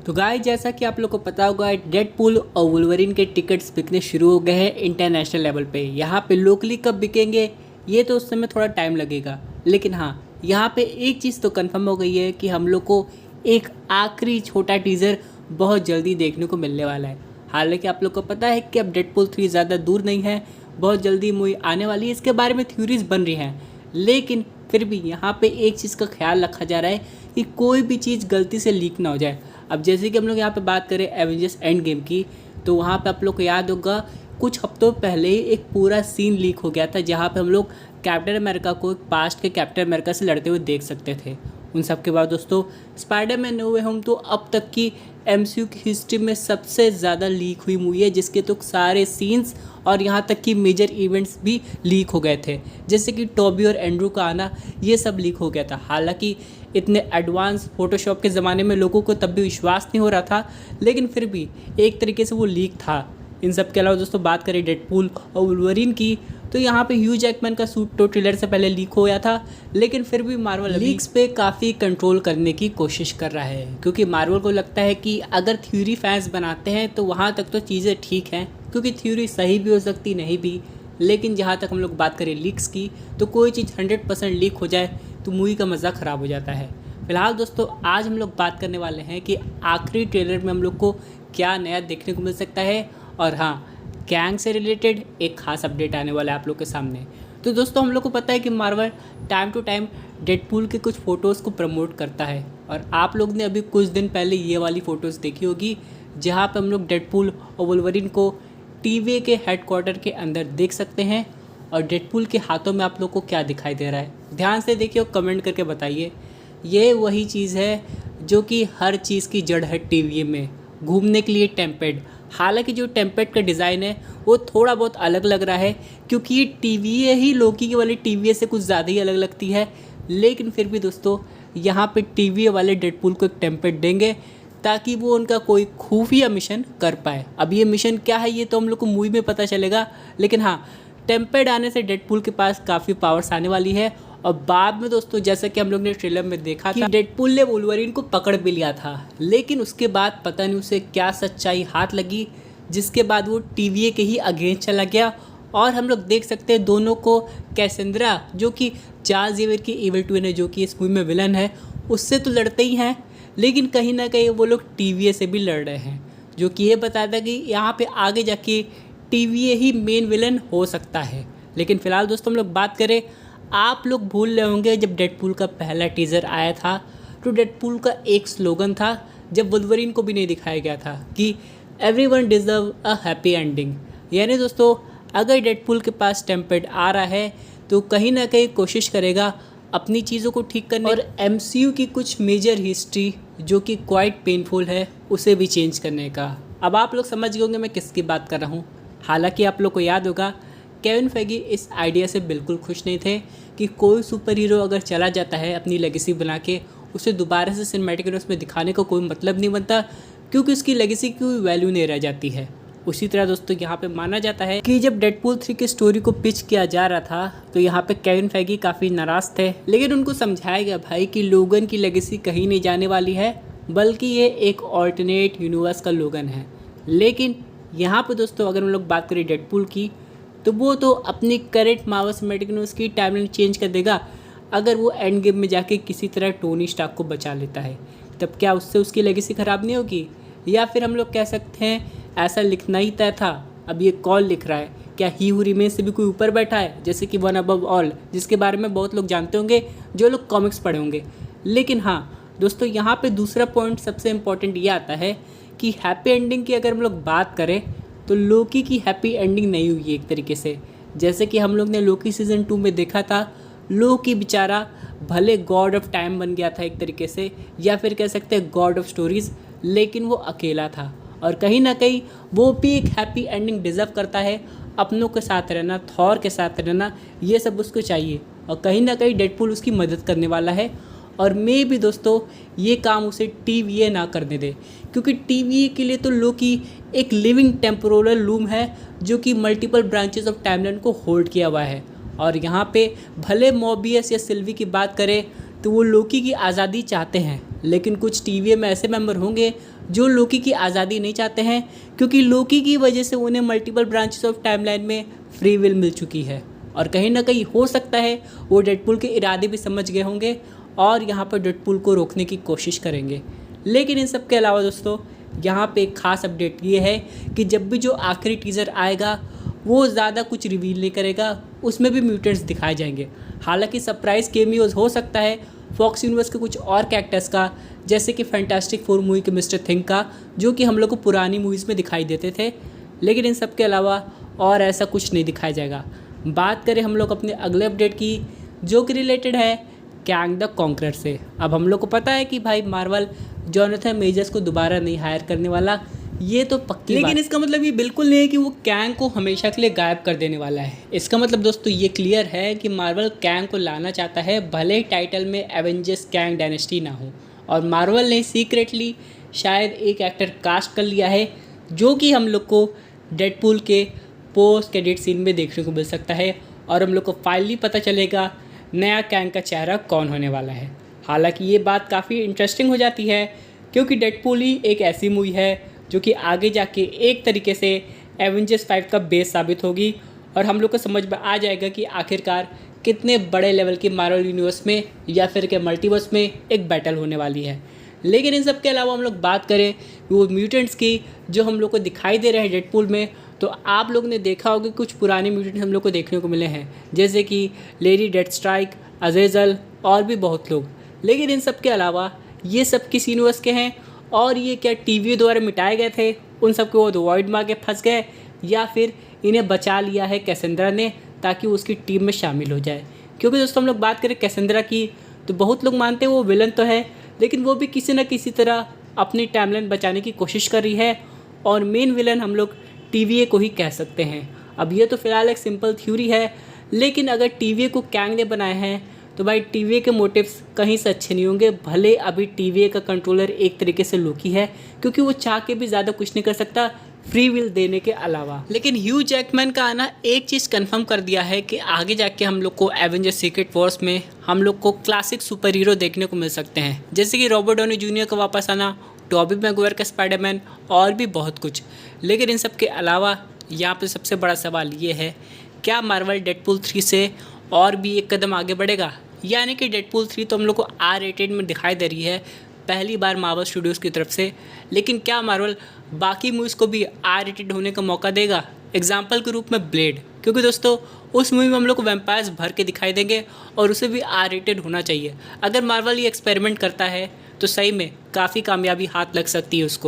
तो गाइस जैसा कि आप लोग को पता होगा डेडपूल और वुल्वरिन के टिकट्स बिकने शुरू हो गए हैं इंटरनेशनल लेवल पे। यहाँ पे लोकली कब बिकेंगे ये तो उस समय थोड़ा टाइम लगेगा, लेकिन हाँ यहाँ पे एक चीज़ तो कंफर्म हो गई है कि हम लोग को एक आखिरी छोटा टीज़र बहुत जल्दी देखने को मिलने वाला है। हालांकि आप लोग को पता है कि अब डेडपूल 3 ज़्यादा दूर नहीं है, बहुत जल्दी मूवी आने वाली है, इसके बारे में थ्योरीज बन रही हैं। लेकिन फिर भी यहाँ पे एक चीज़ का ख्याल रखा जा रहा है कि कोई भी चीज़ गलती से लीक ना हो जाए। अब जैसे कि हम लोग यहाँ पे बात करें एवेंजर्स एंड गेम की, तो वहाँ पे आप लोग को याद होगा कुछ हफ्तों पहले ही एक पूरा सीन लीक हो गया था जहाँ पे हम लोग कैप्टन अमेरिका को पास्ट के कैप्टन अमेरिका से लड़ते हुए देख सकते थे। उन सब के बाद दोस्तों स्पाइडरमैन नो वे होम तो अब तक की एमसीयू की हिस्ट्री में सबसे ज़्यादा लीक हुई मूवी है, जिसके तो सारे सीन्स और यहाँ तक कि मेजर इवेंट्स भी लीक हो गए थे, जैसे कि टॉबी और एंड्रू का आना, ये सब लीक हो गया था। हालांकि इतने एडवांस फोटोशॉप के ज़माने में लोगों को तब भी विश्वास नहीं हो रहा था, लेकिन फिर भी एक तरीके से वो लीक था। इन सब के अलावा दोस्तों बात करें डेडपूल और वुल्वरिन की, तो यहाँ पे ह्यू जैकमैन का सूट तो ट्रेलर से पहले लीक हो गया था, लेकिन फिर भी मार्वल लीक्स पे काफ़ी कंट्रोल करने की कोशिश कर रहा है, क्योंकि मार्वल को लगता है कि अगर थ्योरी फैंस बनाते हैं तो वहाँ तक तो चीज़ें ठीक हैं, क्योंकि थ्योरी सही भी हो सकती नहीं भी। लेकिन जहाँ तक हम लोग बात करें लीक्स की, तो कोई चीज़ 100% लीक हो जाए तो मूवी का मज़ा ख़राब हो जाता है। फिलहाल दोस्तों आज हम लोग बात करने वाले हैं कि आखिरी ट्रेलर में हम लोग को क्या नया देखने को मिल सकता है, और हाँ कैंग से रिलेटेड एक खास अपडेट आने वाला है आप लोग के सामने। तो दोस्तों हम लोग को पता है कि Marvel time to time Deadpool के कुछ फ़ोटोज़ को प्रमोट करता है, और आप लोग ने अभी कुछ दिन पहले ये वाली फ़ोटोज़ देखी होगी जहाँ पे हम लोग डेडपूल और वुल्वरिन को टीवी के हेडक्वार्टर के अंदर देख सकते हैं। और डेडपूल के हाथों में आप लोग को क्या दिखाई दे रहा है, ध्यान से देखिए और कमेंट करके बताइए। ये वही चीज़ है जो कि हर चीज़ की जड़ है टीवी में, घूमने के लिए टेम्पेड। हालांकि जो टेम्पेड का डिज़ाइन है वो थोड़ा बहुत अलग लग रहा है, क्योंकि ये टीवी ही लोकी वाली टीवी से कुछ ज़्यादा ही अलग लगती है, लेकिन फिर भी दोस्तों यहाँ पे टीवी वाले डेडपूल को एक टेम्पेड देंगे ताकि वो उनका कोई खुफिया मिशन कर पाए। अब ये मिशन क्या है ये तो हम लोग को मूवी में पता चलेगा, लेकिन हाँ टेम्पेड आने से डेडपूल के पास काफ़ी पावर्स आने वाली है। और बाद में दोस्तों जैसा कि हम लोग ने ट्रेलर में देखा था, डेडपूल ने वुल्वरिन को पकड़ भी लिया था, लेकिन उसके बाद पता नहीं उसे क्या सच्चाई हाथ लगी, जिसके बाद वो टीवी के ही अगेंस्ट चला गया। और हम लोग देख सकते हैं दोनों को कैसेंड्रा जो कि चार्ल्स ज़ेवियर की इविल ट्विन है, जो कि इस मूवी में विलन है, उससे तो लड़ते ही हैं, लेकिन कहीं ना कहीं वो लोग टीवी से भी लड़ रहे हैं, जो कि ये बताता है कि यहाँ पे आगे जाके टीवी ही मेन विलन हो सकता है। लेकिन फ़िलहाल दोस्तों हम लोग बात करें, आप लोग भूल रहे होंगे जब डेडपूल का पहला टीज़र आया था तो डेडपूल का एक स्लोगन था, जब वुल्वरिन को भी नहीं दिखाया गया था, कि everyone deserve a happy ending. यानी दोस्तों अगर डेडपूल के पास टेम्पेड आ रहा है तो कहीं ना कहीं कोशिश करेगा अपनी चीज़ों को ठीक करने और एमसीयू की कुछ मेजर हिस्ट्री जो कि क्वाइट पेनफुल है उसे भी चेंज करने का। अब आप लोग समझ गए होंगे मैं किसकी बात कर रहा हूँ। हालांकि आप लोग को याद होगा केविन फेगी इस आइडिया से बिल्कुल खुश नहीं थे कि कोई सुपर हीरो अगर चला जाता है अपनी लेगेसी बना के, उसे दोबारा से सिनेमैटिक यूनिवर्स में दिखाने का कोई मतलब नहीं बनता, क्योंकि उसकी लेगेसी की कोई वैल्यू नहीं रह जाती है। उसी तरह दोस्तों यहाँ पे माना जाता है कि जब डेडपूल 3 की स्टोरी को पिच किया जा रहा था तो यहाँ पे केविन फेगी काफ़ी नाराज़ थे, लेकिन उनको समझाया गया भाई कि लोगन की लेगेसी कहीं नहीं जाने वाली है, बल्कि ये एक ऑल्टरनेट यूनिवर्स का लोगन है। लेकिन यहाँ पे दोस्तों अगर हम लोग बात करें डेडपूल की, तो वो तो अपनी करेंट मार्वल सिनेमैटिक यूनिवर्स की टाइमलाइन चेंज कर देगा अगर वो एंड गेम में जाके किसी तरह टोनी स्टार्क को बचा लेता है। तब क्या उससे उसकी लेगेसी ख़राब नहीं होगी? या फिर हम लोग कह सकते हैं ऐसा लिखना ही तय था, अब ये कौन लिख रहा है, क्या ही हू रिमेन से भी कोई ऊपर बैठा है, जैसे कि वन अबव ऑल, जिसके बारे में बहुत लोग जानते होंगे जो लोग कॉमिक्स पढ़े होंगे। लेकिन हाँ दोस्तों यहाँ पे दूसरा पॉइंट सबसे इम्पॉर्टेंट ये आता है कि हैप्पी एंडिंग की अगर हम लोग बात करें तो लोकी की हैप्पी एंडिंग नहीं हुई एक तरीके से। जैसे कि हम लोग ने लोकी सीज़न 2 में देखा था, लोकी बेचारा भले गॉड ऑफ टाइम बन गया था एक तरीके से, या फिर कह सकते हैं गॉड ऑफ स्टोरीज़, लेकिन वो अकेला था, और कहीं ना कहीं वो भी एक हैप्पी एंडिंग डिज़र्व करता है। अपनों के साथ रहना, थॉर के साथ रहना, ये सब उसको चाहिए, और कहीं ना कहीं डेडपूल उसकी मदद करने वाला है। और मैं भी दोस्तों ये काम उसे टीवीए ना करने दे, क्योंकि टीवीए के लिए तो लोकी एक लिविंग टेम्पोरल लूम है जो कि मल्टीपल ब्रांचेस ऑफ टाइमलाइन को होल्ड किया हुआ है। और यहाँ पे भले मोबियस या सिल्वी की बात करें तो वो लोकी की आज़ादी चाहते हैं, लेकिन कुछ टीवीए में ऐसे मेंबर होंगे जो लोकी की आज़ादी नहीं चाहते हैं, क्योंकि लोकी की वजह से उन्हें मल्टीपल ब्रांचेस ऑफ टाइमलाइन में फ्री विल मिल चुकी है। और कहीं ना कहीं हो सकता है वो डेडपूल के इरादे भी समझ गए होंगे और यहाँ पर डेडपूल को रोकने की कोशिश करेंगे। लेकिन इन सब के अलावा दोस्तों यहाँ पे एक ख़ास अपडेट ये है कि जब भी जो आखिरी टीज़र आएगा वो ज़्यादा कुछ रिवील नहीं करेगा, उसमें भी म्यूटेंट्स दिखाए जाएंगे। हालांकि सरप्राइज़ केमियोज हो सकता है फॉक्स यूनिवर्स के कुछ और कैरेक्टर्स का, जैसे कि फैंटास्टिक फोर मूवी के मिस्टर थिंग का, जो कि हम लोग को पुरानी मूवीज़ में दिखाई देते थे। लेकिन इन सब के अलावा और ऐसा कुछ नहीं दिखाया जाएगा। बात करें हम लोग अपने अगले अपडेट की, जो कि रिलेटेड है कैंग द कॉन्करर से। अब हम लोग को पता है कि भाई मार्वल जोनाथन मेजर्स को दोबारा नहीं हायर करने वाला, ये तो पक्की लेकिन इसका मतलब ये बिल्कुल नहीं है कि वो कैंग को हमेशा के लिए गायब कर देने वाला है। इसका मतलब दोस्तों ये क्लियर है कि मार्वल कैंग को लाना चाहता है, भले ही टाइटल में एवेंजर्स कैंग डायनेस्टी ना हो। और मार्वल ने सीक्रेटली शायद एक एक्टर कास्ट कर लिया है, जो कि हम लोग को डेडपूल के पोस्ट क्रेडिट सीन में देखने को मिल सकता है, और हम लोग को फाइनली पता चलेगा नया कैंग का चेहरा कौन होने वाला है। हालांकि ये बात काफ़ी इंटरेस्टिंग हो जाती है, क्योंकि डेडपूल ही एक ऐसी मूवी है जो कि आगे जाके एक तरीके से एवेंजर्स 5 का बेस साबित होगी, और हम लोग को समझ में आ जाएगा कि आखिरकार कितने बड़े लेवल की मार्वल यूनिवर्स में या फिर के मल्टीवर्स में एक बैटल होने वाली है। लेकिन इन सब के अलावा हम लोग बात करें वो म्यूटेंट्स की जो हम लोग को दिखाई दे रहे हैं डेडपूल में, तो आप लोग ने देखा होगा कुछ पुराने म्यूटेंट्स हम लोग को देखने को मिले हैं, जैसे कि लेडी डेथस्ट्राइक, अज़ेज़ल और भी बहुत लोग। लेकिन इन सब के अलावा ये सब किस यूनिवर्स के हैं, और ये क्या टीवी द्वारा मिटाए गए थे, उन सबके वो वॉइड मार के फंस गए, या फिर इन्हें बचा लिया है कैसेंड्रा ने ताकि उसकी टीम में शामिल हो जाए। क्योंकि दोस्तों हम लोग बात करें कैसेंड्रा की, तो बहुत लोग मानते हैं वो विलन तो है, लेकिन वो भी किसी न किसी तरह अपनी टाइमलाइन बचाने की कोशिश कर रही है, और मेन विलन हम लोग टीवीए को ही कह सकते हैं। अब ये तो फिलहाल एक सिंपल थ्योरी है, लेकिन अगर टीवीए को कैंग ने बनाए हैं तो भाई टीवीए के मोटिव्स कहीं से अच्छे नहीं होंगे। भले अभी टीवीए का कंट्रोलर एक तरीके से लोकी है, क्योंकि वो चाह के भी ज़्यादा कुछ नहीं कर सकता फ्री विल देने के अलावा। लेकिन ह्यू जैकमैन का आना एक चीज़ कंफर्म कर दिया है कि आगे जाके हम लोग को एवेंजर्स सीक्रेट वॉर्स में हम लोग को क्लासिक सुपर हीरो देखने को मिल सकते हैं, जैसे कि रॉबर्ट डॉनी जूनियर का वापस आना, टॉबी मैगवायर का स्पाइडरमैन और भी बहुत कुछ। लेकिन इन सब के अलावा यहाँ पे सबसे बड़ा सवाल ये है, क्या मार्वल डेडपूल 3 से और भी एक कदम आगे बढ़ेगा? यानी कि डेडपूल 3 तो हम लोग को R-rated में दिखाई दे रही है पहली बार मार्वल स्टूडियोज़ की तरफ से, लेकिन क्या मार्वल बाकी मूवीज़ को भी R-rated होने का मौका देगा? एग्जाम्पल के रूप में ब्लेड, क्योंकि दोस्तों उस मूवी में हम लोग को वैम्पायर्स भर के दिखाई देंगे और उसे भी R-rated होना चाहिए। अगर मार्वल ये एक्सपेरिमेंट करता है तो सही में काफ़ी कामयाबी हाथ लग सकती है उसको।